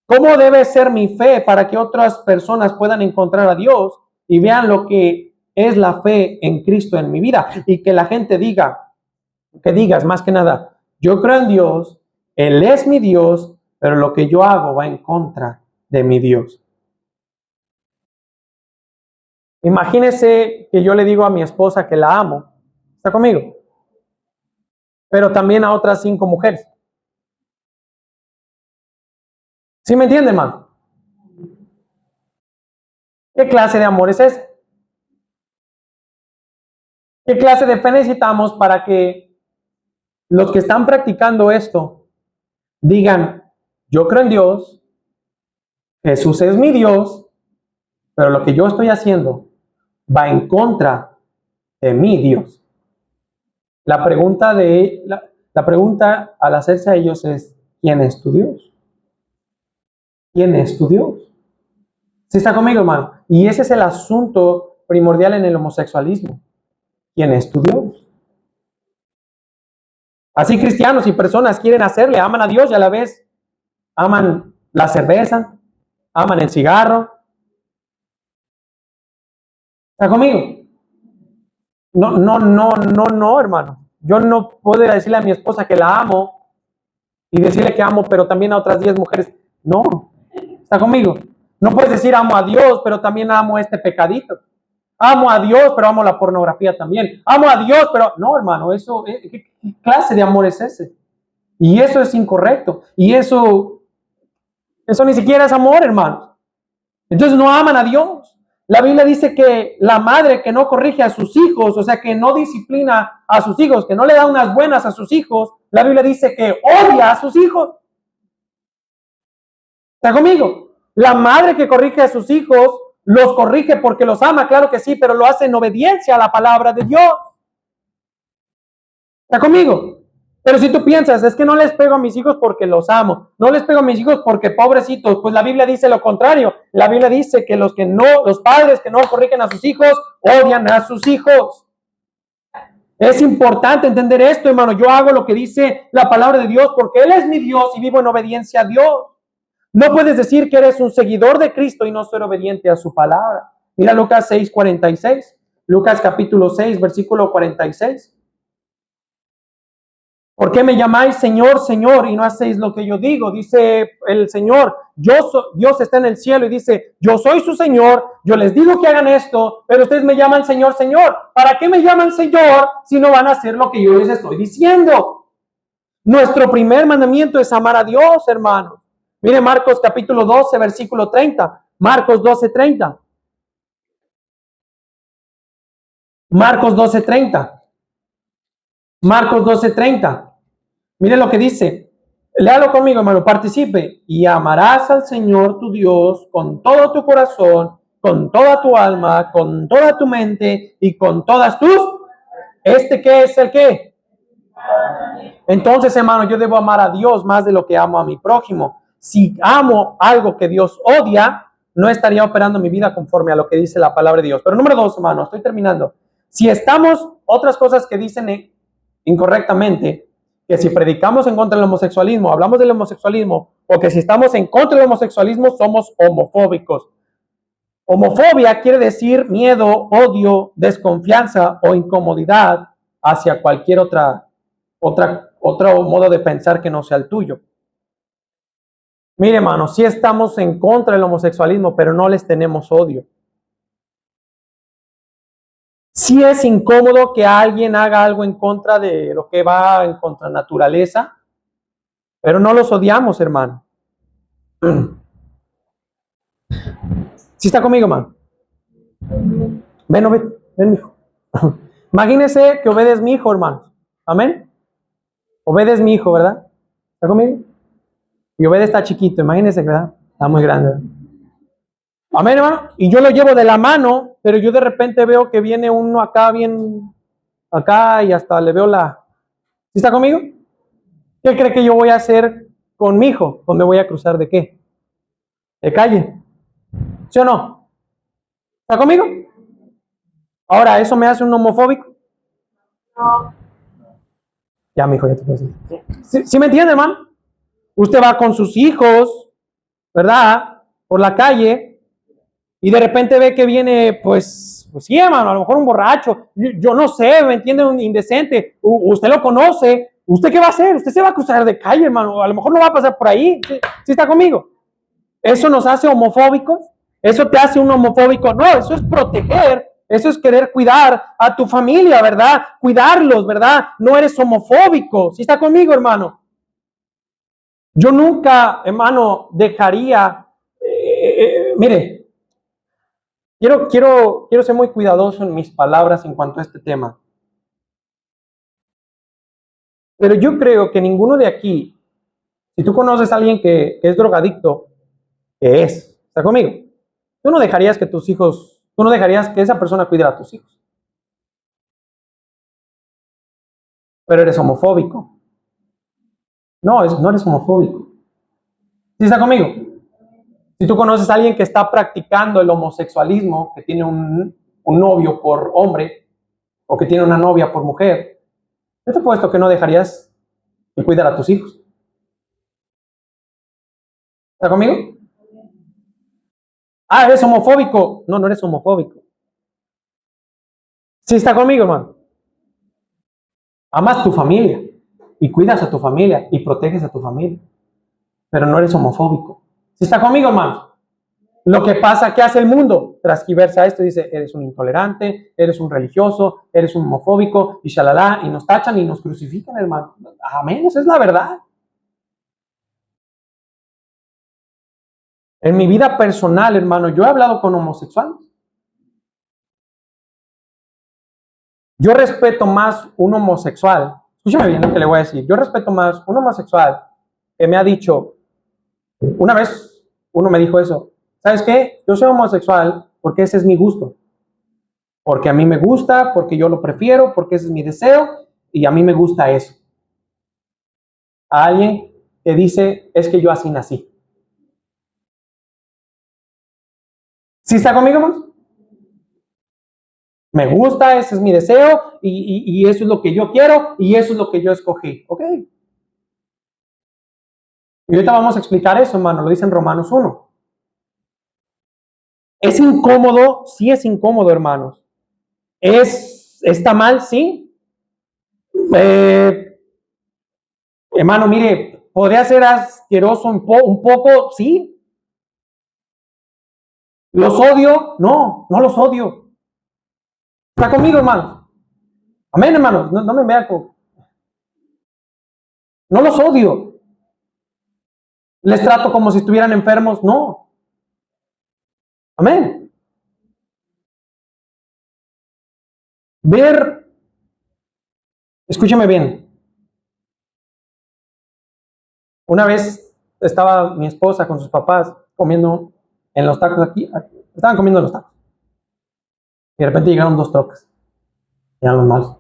¿Cómo debe ser mi fe para que otras personas puedan encontrar a Dios y vean lo que es la fe en Cristo en mi vida? Y que la gente diga, que digas más que nada, yo creo en Dios, Él es mi Dios, pero lo que yo hago va en contra de mi Dios. Imagínese que yo le digo a mi esposa que la amo. ¿Está conmigo? Pero también a otras 5 mujeres. ¿Sí me entiende, hermano? ¿Qué clase de amor es ese? ¿Qué clase de fe necesitamos para que los que están practicando esto digan, yo creo en Dios, Jesús es mi Dios, pero lo que yo estoy haciendo va en contra de mi Dios? La pregunta al hacerse a ellos es, ¿quién es tu Dios? ¿Quién es tu Dios? ¿Sí está conmigo, hermano? Y ese es el asunto primordial en el homosexualismo. ¿Quién es tu Dios? Así cristianos y personas quieren hacerle, aman a Dios y a la vez aman la cerveza, aman el cigarro. ¿Está conmigo? No, hermano. Yo no puedo decirle a mi esposa que la amo y decirle que amo, pero también a otras 10 mujeres. No. ¿Está conmigo? No puedes decir amo a Dios, pero también amo este pecadito. Amo a Dios, pero amo la pornografía también. Amo a Dios, pero no, hermano, eso, ¿qué clase de amor es ese? Y eso es incorrecto. Y eso ni siquiera es amor, hermano. Entonces no aman a Dios. La Biblia dice que la madre que no corrige a sus hijos, o sea, que no disciplina a sus hijos, que no le da unas buenas a sus hijos, la Biblia dice que odia a sus hijos. ¿Está conmigo? La madre que corrige a sus hijos, los corrige porque los ama, claro que sí, pero lo hace en obediencia a la palabra de Dios. ¿Está conmigo? Pero si tú piensas, es que no les pego a mis hijos porque los amo, no les pego a mis hijos porque pobrecitos, pues la Biblia dice lo contrario. La Biblia dice que los padres que no corrigen a sus hijos, odian a sus hijos. Es importante entender esto, hermano. Yo hago lo que dice la palabra de Dios porque Él es mi Dios y vivo en obediencia a Dios. No puedes decir que eres un seguidor de Cristo y no ser obediente a su palabra. Mira Lucas 6:46. Lucas capítulo 6, versículo 46. ¿Por qué me llamáis Señor, Señor, y no hacéis lo que yo digo? Dice el Señor, Dios está en el cielo y dice, yo soy su Señor, yo les digo que hagan esto, pero ustedes me llaman Señor, Señor. ¿Para qué me llaman Señor si no van a hacer lo que yo les estoy diciendo? Nuestro primer mandamiento es amar a Dios, hermanos. Mire Marcos capítulo 12, versículo 30. Marcos 12:30. Marcos 12:30. Marcos 12:30. Mire lo que dice. Léalo conmigo, hermano. Participe. Y amarás al Señor tu Dios con todo tu corazón, con toda tu alma, con toda tu mente y con todas tus... ¿Qué es el qué? Entonces, hermano, yo debo amar a Dios más de lo que amo a mi prójimo. Si amo algo que Dios odia, no estaría operando mi vida conforme a lo que dice la palabra de Dios. Pero número 2, hermano, estoy terminando. Si estamos, otras cosas que dicen incorrectamente, que si predicamos en contra del homosexualismo, hablamos del homosexualismo, o que si estamos en contra del homosexualismo, somos homofóbicos. Homofobia quiere decir miedo, odio, desconfianza o incomodidad hacia cualquier otro modo de pensar que no sea el tuyo. Mire, hermano, sí estamos en contra del homosexualismo, pero no les tenemos odio. Sí es incómodo que alguien haga algo en contra de lo que va en contra de la naturaleza, pero no los odiamos, hermano. ¿Sí está conmigo, hermano? Ven, hijo. Imagínese que Obed es mi hijo, hermano. Amén. Obed es mi hijo, ¿verdad? ¿Está conmigo? Y Obed está chiquito, imagínese, ¿verdad? Está muy grande, ¿verdad? Amén, hermano. Y yo lo llevo de la mano, pero yo de repente veo que viene uno acá, bien acá, y hasta le veo la... ¿Sí está conmigo? ¿Qué cree que yo voy a hacer con mi hijo? ¿O me voy a cruzar de qué? De calle. ¿Sí o no? ¿Está conmigo? Ahora, ¿eso me hace un homofóbico? No. Ya, mi hijo, ya te puedo decir. ¿Sí me entiende, hermano? Usted va con sus hijos, ¿verdad? Por la calle, y de repente ve que viene, pues sí, hermano, a lo mejor un borracho, yo no sé, ¿me entiende? Un indecente, usted lo conoce, ¿usted qué va a hacer? Usted se va a cruzar de calle, hermano, a lo mejor no va a pasar por ahí, ¿sí está conmigo? ¿Eso nos hace homofóbicos? ¿Eso te hace un homofóbico? No, eso es proteger, eso es querer cuidar a tu familia, ¿verdad? Cuidarlos, ¿verdad? No eres homofóbico, ¿sí está conmigo, hermano? Yo nunca, hermano, dejaría, mire, quiero ser muy cuidadoso en mis palabras en cuanto a este tema. Pero yo creo que ninguno de aquí, si tú conoces a alguien que es drogadicto, que ¿está conmigo? Tú no dejarías que tus hijos, tú no dejarías que esa persona cuidara a tus hijos. Pero eres homofóbico. No, no eres homofóbico. ¿Sí está conmigo? Si tú conoces a alguien que está practicando el homosexualismo, que tiene un novio por hombre, o que tiene una novia por mujer, yo te he puesto que no dejarías de cuidar a tus hijos. ¿Está conmigo? Ah, eres homofóbico. No, no eres homofóbico. Sí está conmigo, hermano. Amas tu familia y cuidas a tu familia y proteges a tu familia, pero no eres homofóbico. ¿Sí está conmigo, hermano? Lo que pasa, ¿qué hace el mundo? Transgiversa esto y dice, eres un intolerante, eres un religioso, eres un homofóbico, y shalala, y nos tachan y nos crucifican, hermano. Amén, esa es la verdad. En mi vida personal, hermano, yo he hablado con homosexuales. Yo respeto más un homosexual. Escúchame bien lo que le voy a decir. Yo respeto más un homosexual que me ha dicho, una vez uno me dijo eso, ¿sabes qué? Yo soy homosexual porque ese es mi gusto. Porque a mí me gusta, porque yo lo prefiero, porque ese es mi deseo y a mí me gusta eso. A alguien que dice, es que yo así nací. ¿Sí está conmigo, hermanos? Me gusta, ese es mi deseo y eso es lo que yo quiero y eso es lo que yo escogí. ¿Ok? Y ahorita vamos a explicar eso, hermano, lo dice en Romanos 1. ¿Es incómodo? Sí es incómodo, hermanos. ¿Está mal? Sí. Hermano, mire, ¿podría ser asqueroso un poco? Sí. ¿Los odio? No, no los odio. ¿Está conmigo, hermano? Amén, hermano. No me vea como... No los odio. ¿Les trato como si estuvieran enfermos? No. Amén. Escúcheme bien. Una vez estaba mi esposa con sus papás comiendo en los tacos aquí. Estaban comiendo en los tacos. Y de repente llegaron 2 trocas. Eran los malos.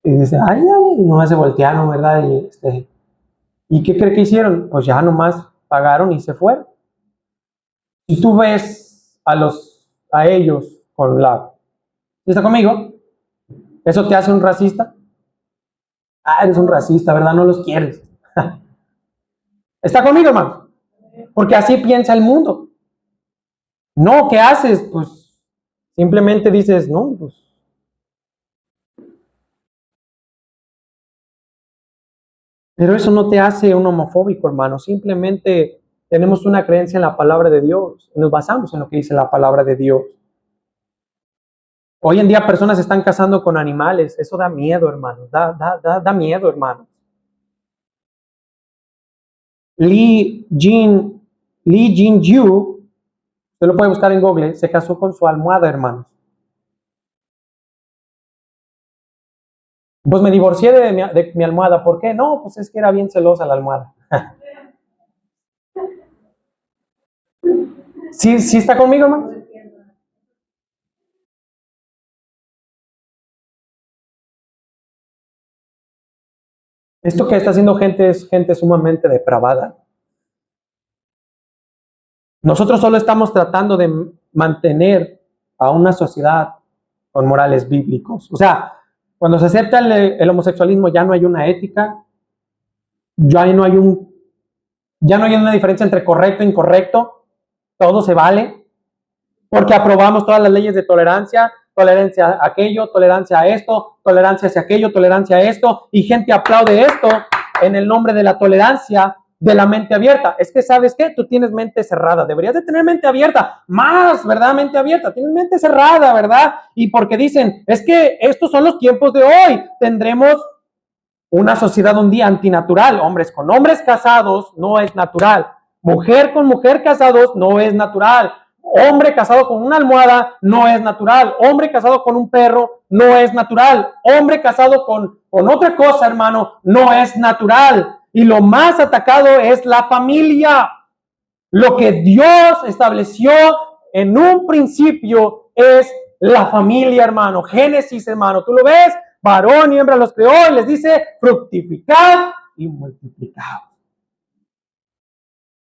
Y dice, ay, nomás se voltearon, ¿verdad? ¿Y qué cree que hicieron? Pues ya nomás pagaron y se fueron. Si tú ves a ellos con ¿está conmigo? ¿Eso te hace un racista? Ah, eres un racista, ¿verdad? No los quieres. ¿Está conmigo, hermano? Porque así piensa el mundo. No, ¿qué haces? Pues simplemente dices, no, pues. Pero eso no te hace un homofóbico, hermano. Simplemente tenemos una creencia en la palabra de Dios y nos basamos en lo que dice la palabra de Dios. Hoy en día personas se están casando con animales. Eso da miedo, hermanos. Da miedo, hermanos. Lee Jin-yu, usted lo puede buscar en Google, se casó con su almohada, hermanos. Pues me divorcié de mi almohada. ¿Por qué? No, pues es que era bien celosa la almohada. ¿Sí está conmigo, hermano? Esto que está haciendo gente es gente sumamente depravada. Nosotros solo estamos tratando de mantener a una sociedad con morales bíblicos. O sea, cuando se acepta el homosexualismo ya no hay una ética, ya no hay una diferencia entre correcto e incorrecto, todo se vale, porque aprobamos todas las leyes de tolerancia a aquello, tolerancia a esto, tolerancia hacia aquello, tolerancia a esto, y gente aplaude esto en el nombre de la tolerancia de la mente abierta. Es que, ¿sabes qué? Tú tienes mente cerrada, deberías de tener mente abierta, más, ¿verdad? Mente abierta, tienes mente cerrada, ¿verdad? Y porque dicen, es que estos son los tiempos de hoy, tendremos una sociedad un día antinatural, hombres con hombres casados no es natural, mujer con mujer casados no es natural, hombre casado con una almohada no es natural, hombre casado con un perro no es natural, hombre casado con otra cosa, hermano, no es natural. Y lo más atacado es la familia. Lo que Dios estableció en un principio es la familia, hermano. Génesis, hermano, ¿tú lo ves? Varón y hembra los creó y les dice, fructificad y multiplicad.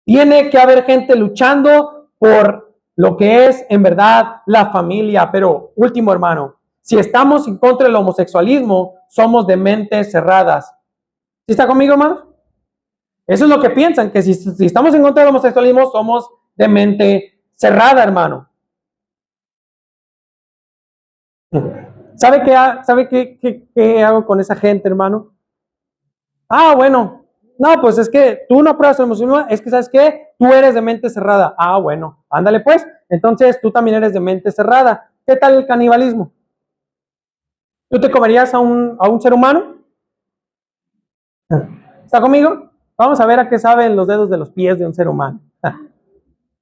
Tiene que haber gente luchando por lo que es en verdad la familia. Pero último, hermano, si estamos en contra del homosexualismo, somos de mentes cerradas. ¿Sí está conmigo, hermano? Eso es lo que piensan, que si estamos en contra del homosexualismo, somos de mente cerrada, hermano. ¿Sabe qué hago con esa gente, hermano? Ah, bueno. No, pues es que tú no apruebas el homosexualismo, es que, ¿sabes qué? Tú eres de mente cerrada. Ah, bueno, ándale pues. Entonces, tú también eres de mente cerrada. ¿Qué tal el canibalismo? ¿Tú te comerías a un ser humano? ¿Está conmigo? Vamos a ver a qué saben los dedos de los pies de un ser humano.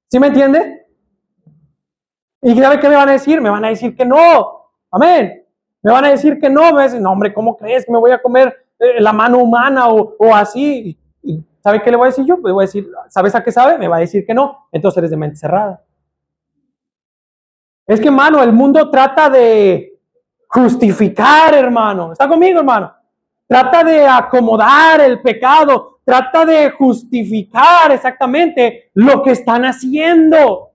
¿Sí me entiende? ¿Y sabe qué me van a decir? Me van a decir que no. Amén. Me van a decir que no. Me van a decir, no, hombre, ¿cómo crees que me voy a comer la mano humana o así? ¿Y sabe qué le voy a decir yo? Pues voy a decir, ¿sabes a qué sabe? Me va a decir que no. Entonces eres de mente cerrada. Es que, hermano, el mundo trata de justificar, hermano. ¿Está conmigo, hermano? Trata de acomodar el pecado. Trata de justificar exactamente lo que están haciendo.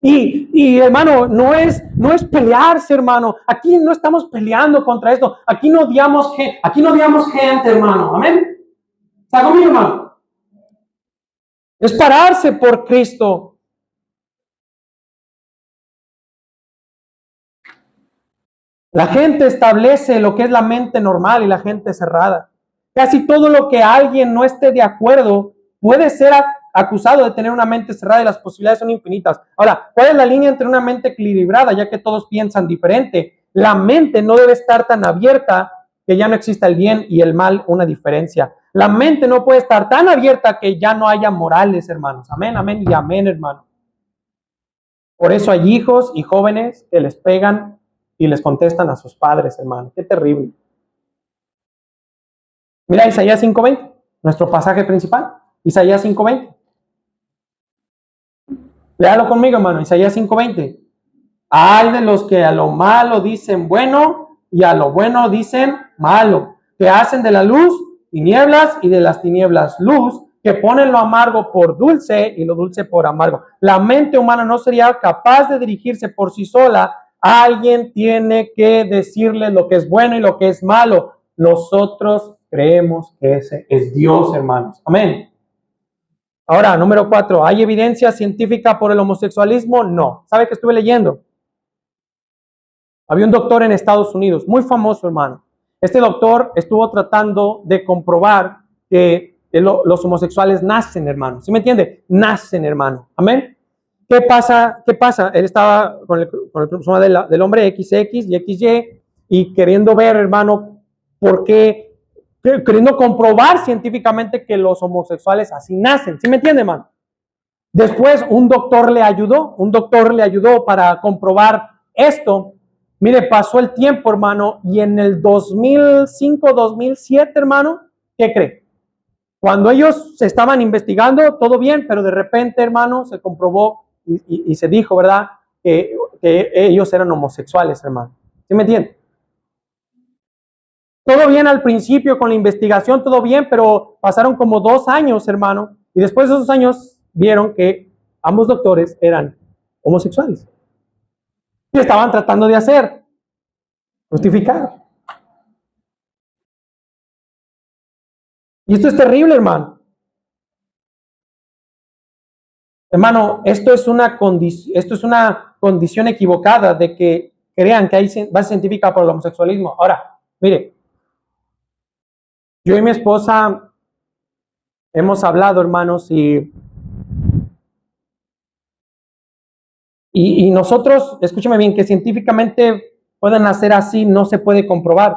Y hermano, no es pelearse, hermano. Aquí no estamos peleando contra esto. Aquí no odiamos gente, hermano. Amén. ¿Está conmigo, hermano? Es pararse por Cristo. La gente establece lo que es la mente normal y la gente cerrada. Casi todo lo que alguien no esté de acuerdo puede ser acusado de tener una mente cerrada y las posibilidades son infinitas. Ahora, ¿cuál es la línea entre una mente equilibrada, ya que todos piensan diferente? La mente no debe estar tan abierta que ya no exista el bien y el mal, una diferencia. La mente no puede estar tan abierta que ya no haya morales, hermanos. Amén, amén y amén, hermano. Por eso hay hijos y jóvenes que les pegan y les contestan a sus padres, hermano. Qué terrible. Mira Isaías 5:20, nuestro pasaje principal. Isaías 5:20. Léalo conmigo, hermano. Isaías 5:20. Hay de los que a lo malo dicen bueno y a lo bueno dicen malo, que hacen de la luz tinieblas y de las tinieblas luz, que ponen lo amargo por dulce y lo dulce por amargo. La mente humana no sería capaz de dirigirse por sí sola. Alguien tiene que decirle lo que es bueno y lo que es malo. Nosotros creemos que ese es Dios, hermanos. Amén. Ahora, número 4. ¿Hay evidencia científica por el homosexualismo? No. ¿Sabe qué estuve leyendo? Había un doctor en Estados Unidos, muy famoso, hermano. Este doctor estuvo tratando de comprobar que los homosexuales nacen, hermano. ¿Sí me entiende? Nacen, hermano. Amén. ¿Qué pasa? ¿Qué pasa? Él estaba con el cromosoma del hombre XX y XY y queriendo ver, hermano, por qué, queriendo comprobar científicamente que los homosexuales así nacen. ¿Sí me entiende, hermano? Después un doctor le ayudó para comprobar esto. Mire, pasó el tiempo, hermano, y en el 2005, 2007, hermano, ¿qué cree? Cuando ellos se estaban investigando, todo bien, pero de repente, hermano, se comprobó y se dijo, ¿verdad? Que ellos eran homosexuales, hermano. ¿Sí me entienden? Todo bien al principio con la investigación, todo bien, pero pasaron como 2 años, hermano, y después de esos años vieron que ambos doctores eran homosexuales. Y estaban tratando de hacer, justificar. Y esto es terrible, hermano. Hermano, esto es una condición equivocada de que crean que hay base científica por el homosexualismo. Ahora, mire, yo y mi esposa hemos hablado, hermanos, y nosotros, escúcheme bien, que científicamente puedan hacer así no se puede comprobar.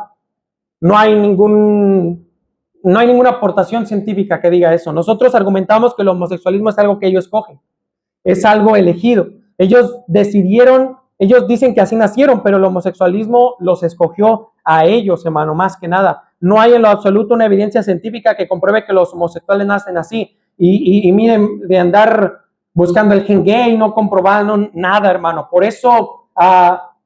No hay ninguna aportación científica que diga eso. Nosotros argumentamos que el homosexualismo es algo que ellos escogen, es algo elegido. Ellos decidieron, ellos dicen que así nacieron, pero el homosexualismo los escogió a ellos, hermano, más que nada. No hay en lo absoluto una evidencia científica que compruebe que los homosexuales nacen así. Y miren, de andar buscando el gen gay, no comprobando nada, hermano. Por eso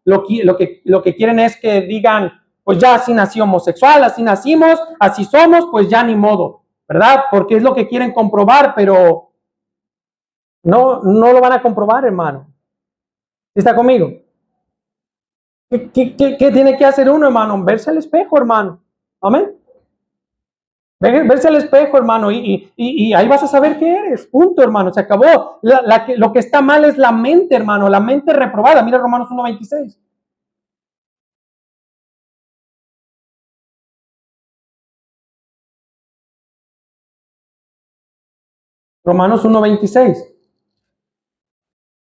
lo que quieren es que digan, pues ya así nació homosexual, así nacimos, así somos, pues ya ni modo, ¿verdad? Porque es lo que quieren comprobar, pero no lo van a comprobar, hermano. ¿Está conmigo? ¿Qué tiene que hacer uno, hermano? Verse al espejo, hermano. Amén. Verse al espejo, hermano, y ahí vas a saber qué eres. Punto, hermano. Se acabó. Lo que está mal es la mente, hermano. La mente reprobada. Mira Romanos 1:26. Romanos 1:26.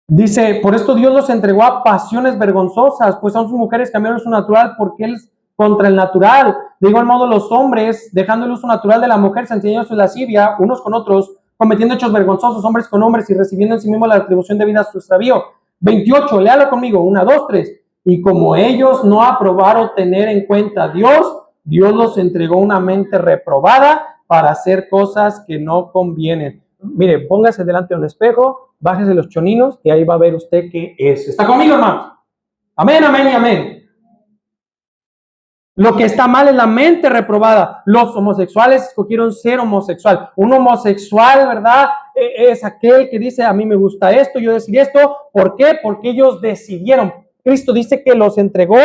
Dice, por esto Dios los entregó a pasiones vergonzosas, pues son sus mujeres cambiaron su natural porque él es contra el natural. De igual modo los hombres, dejando el uso natural de la mujer, se enseñaron su lascivia unos con otros, cometiendo hechos vergonzosos hombres con hombres y recibiendo en sí mismo la atribución debida a su extravío. 28, léalo conmigo, 1, 2, 3. Y como ellos no aprobaron tener en cuenta a Dios, Dios los entregó una mente reprobada para hacer cosas que no convienen. Mire, póngase delante de un espejo, bájese los choninos y ahí va a ver usted qué es. ¿Está conmigo, hermano? Amén, amén y amén. Lo que está mal es la mente reprobada. Los homosexuales escogieron ser homosexual. Un homosexual, ¿verdad? Es aquel que dice, a mí me gusta esto, yo decidí esto. ¿Por qué? Porque ellos decidieron. Cristo dice que los entregó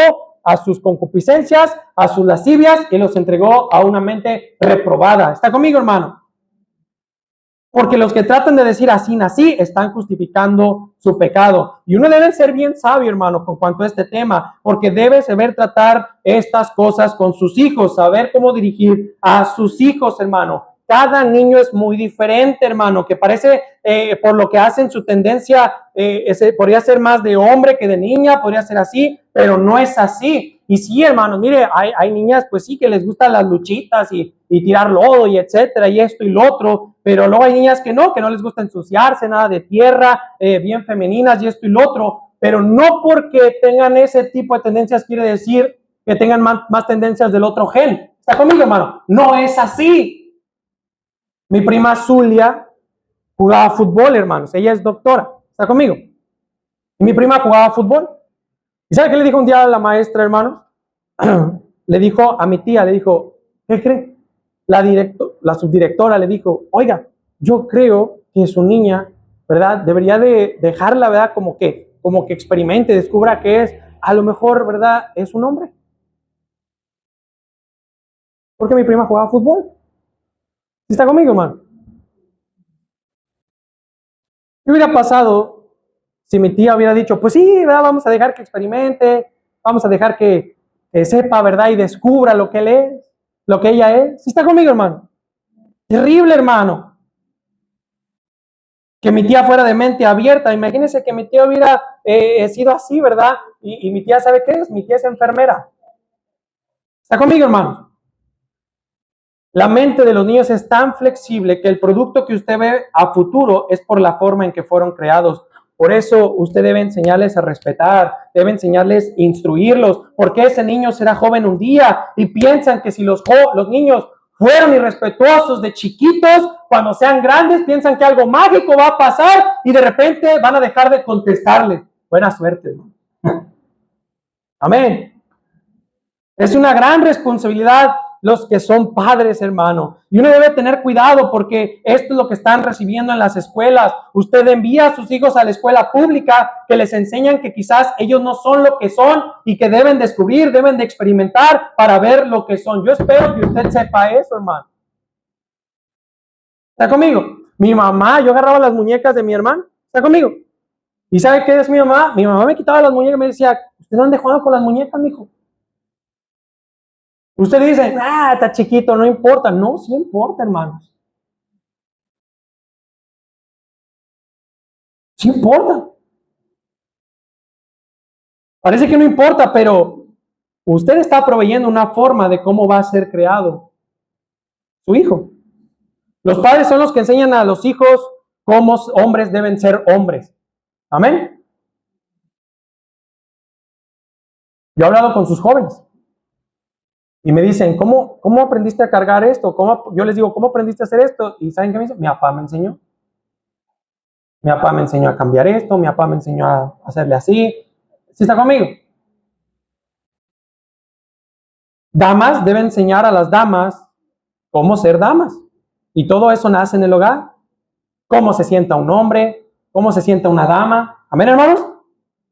a sus concupiscencias, a sus lascivias, y los entregó a una mente reprobada. ¿Está conmigo, hermano? Porque los que tratan de decir así nací están justificando su pecado. Y uno debe ser bien sabio, hermano, con cuanto a este tema, porque debe saber tratar estas cosas con sus hijos, saber cómo dirigir a sus hijos, hermano. Cada niño es muy diferente, hermano, que parece, por lo que hacen su tendencia, podría ser más de hombre que de niña, podría ser así, pero no es así. Y sí, hermanos, mire, hay niñas, pues sí, que les gustan las luchitas y tirar lodo y etcétera, y esto y lo otro, pero luego hay niñas que no les gusta ensuciarse, nada de tierra, bien femeninas y esto y lo otro, pero no porque tengan ese tipo de tendencias quiere decir que tengan más tendencias del otro gen. ¿Está conmigo, hermano? No es así. Mi prima Zulia jugaba fútbol, hermanos, ella es doctora. ¿Está conmigo? Y mi prima jugaba fútbol. ¿Y sabe qué le dijo un día a la maestra, hermano? Le dijo a mi tía, le dijo, ¿qué cree? La subdirectora le dijo, oiga, yo creo que su niña, ¿verdad? Debería de dejarla, ¿verdad? Como que experimente, descubra qué es. A lo mejor, ¿verdad? Es un hombre. Porque mi prima jugaba fútbol. ¿Sí está conmigo, hermano? ¿Qué hubiera pasado si mi tía hubiera dicho, pues sí, ¿verdad? Vamos a dejar que experimente, vamos a dejar que sepa, ¿verdad? Y descubra lo que él es, lo que ella es. ¿Sí está conmigo, hermano? Terrible, hermano. que mi tía fuera de mente abierta. Imagínense que mi tía hubiera sido así, ¿verdad? Y mi tía, ¿sabe qué es? Mi tía es enfermera. ¿Está conmigo, hermano? La mente de los niños es tan flexible que el producto que usted ve a futuro es por la forma en que fueron creados. Por eso usted debe enseñarles a respetar, debe enseñarles, instruirlos, porque ese niño será joven un día y piensan que si los niños fueron irrespetuosos de chiquitos, cuando sean grandes piensan que algo mágico va a pasar y de repente van a dejar de contestarles. Buena suerte, hermano. Amén. Es una gran responsabilidad los que son padres, hermano. Y uno debe tener cuidado porque esto es lo que están recibiendo en las escuelas. Usted envía a sus hijos a la escuela pública que les enseñan que quizás ellos no son lo que son y que deben descubrir, deben de experimentar para ver lo que son. Yo espero que usted sepa eso, hermano. ¿Está conmigo? Mi mamá, yo agarraba las muñecas de mi hermano. ¿Está conmigo? ¿Y sabe qué es mi mamá? Mi mamá me quitaba las muñecas y me decía, ¿usted no anda jugando con las muñecas, mijo? Usted dice, está chiquito, no importa. No, sí importa, hermanos. Sí importa. Parece que no importa, pero usted está proveyendo una forma de cómo va a ser creado su hijo. Los padres son los que enseñan a los hijos cómo hombres deben ser hombres. Amén. Yo he hablado con sus jóvenes. Y me dicen, ¿cómo aprendiste a cargar esto? Yo les digo, ¿cómo aprendiste a hacer esto? Y ¿saben qué me dicen? Mi papá me enseñó. Mi papá me enseñó a cambiar esto, mi papá me enseñó a hacerle así. ¿Sí está conmigo? Damas deben enseñar a las damas cómo ser damas. Y todo eso nace en el hogar. Cómo se sienta un hombre, cómo se sienta una dama. ¿Amén, hermanos?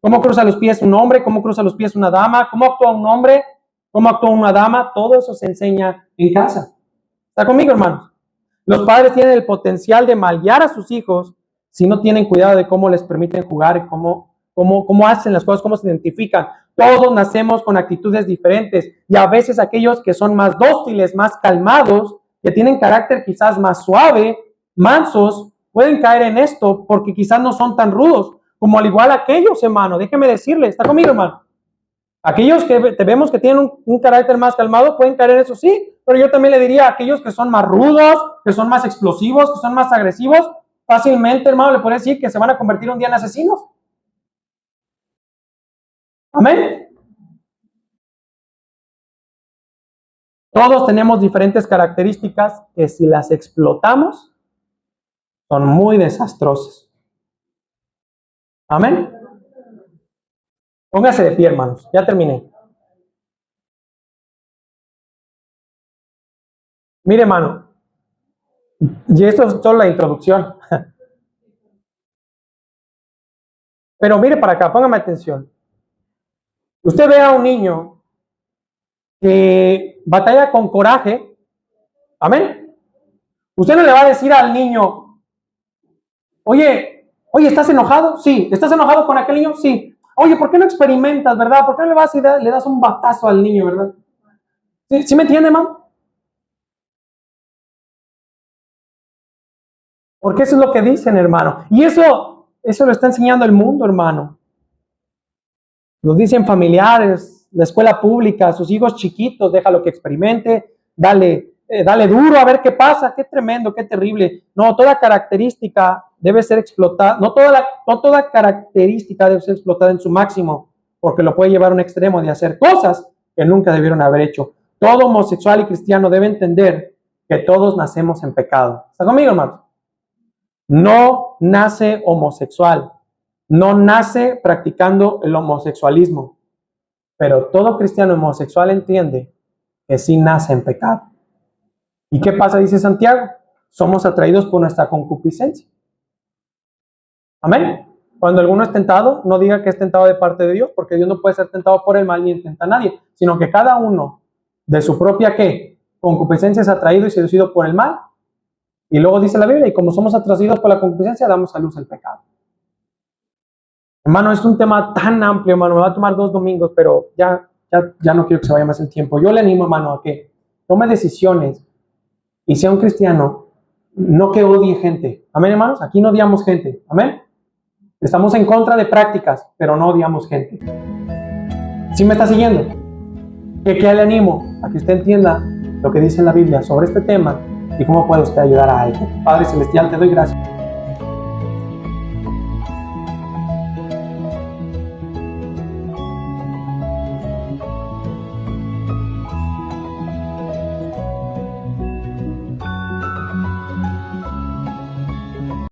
¿Cómo cruza los pies un hombre? ¿Cómo cruza los pies una dama? ¿Cómo actúa un hombre? ¿Cómo actúa una dama? Todo eso se enseña en casa. ¿Está conmigo, hermanos? Los padres tienen el potencial de malguiar a sus hijos si no tienen cuidado de cómo les permiten jugar y cómo hacen las cosas, cómo se identifican. Todos nacemos con actitudes diferentes y a veces aquellos que son más dóciles, más calmados, que tienen carácter quizás más suave, mansos, pueden caer en esto porque quizás no son tan rudos, como al igual aquellos, hermano. Déjeme decirle, ¿está conmigo, hermano? Aquellos que vemos que tienen un carácter más calmado pueden caer en eso, sí, pero yo también le diría a aquellos que son más rudos, que son más explosivos, que son más agresivos, fácilmente, hermano, le puedo decir que se van a convertir un día en asesinos. Amén. Todos tenemos diferentes características que si las explotamos son muy desastrosas. Amén. Póngase de pie, hermanos. Ya terminé. Mire, hermano. Y esto es solo la introducción. Pero mire para acá, póngame atención. Usted ve a un niño que batalla con coraje. Amén. Usted no le va a decir al niño, oye, ¿estás enojado? Sí. ¿Estás enojado con aquel niño? Sí. Oye, ¿por qué no experimentas, verdad? ¿Por qué no le vas y le das un batazo al niño, verdad? ¿Sí me entiende, mamá? Porque eso es lo que dicen, hermano. Y eso lo está enseñando el mundo, hermano. Nos dicen familiares, la escuela pública, sus hijos chiquitos, déjalo que experimente, dale duro a ver qué pasa. Qué tremendo, qué terrible. No, toda característica debe ser explotada, no toda característica debe ser explotada en su máximo, porque lo puede llevar a un extremo de hacer cosas que nunca debieron haber hecho. Todo homosexual y cristiano debe entender que todos nacemos en pecado. ¿Está conmigo, hermano? No nace homosexual, no nace practicando el homosexualismo, pero todo cristiano homosexual entiende que sí nace en pecado. ¿Y qué pasa? Dice Santiago, somos atraídos por nuestra concupiscencia. Amén. Cuando alguno es tentado, no diga que es tentado de parte de Dios, porque Dios no puede ser tentado por el mal ni tenta a nadie, sino que cada uno de su propia ¿qué? Concupiscencia es atraído y seducido por el mal. Y luego dice la Biblia, y como somos atraídos por la concupiscencia, damos a luz el pecado. Hermano, es un tema tan amplio, hermano, me va a tomar 2 domingos, pero ya no quiero que se vaya más el tiempo. Yo le animo, hermano, a que tome decisiones y sea un cristiano no que odie gente. Amén, hermanos. Aquí no odiamos gente. Amén. Estamos en contra de prácticas, pero no odiamos gente. ¿Sí me está siguiendo? Que le animo a que usted entienda lo que dice la Biblia sobre este tema y cómo puede usted ayudar a alguien. Padre Celestial, te doy gracias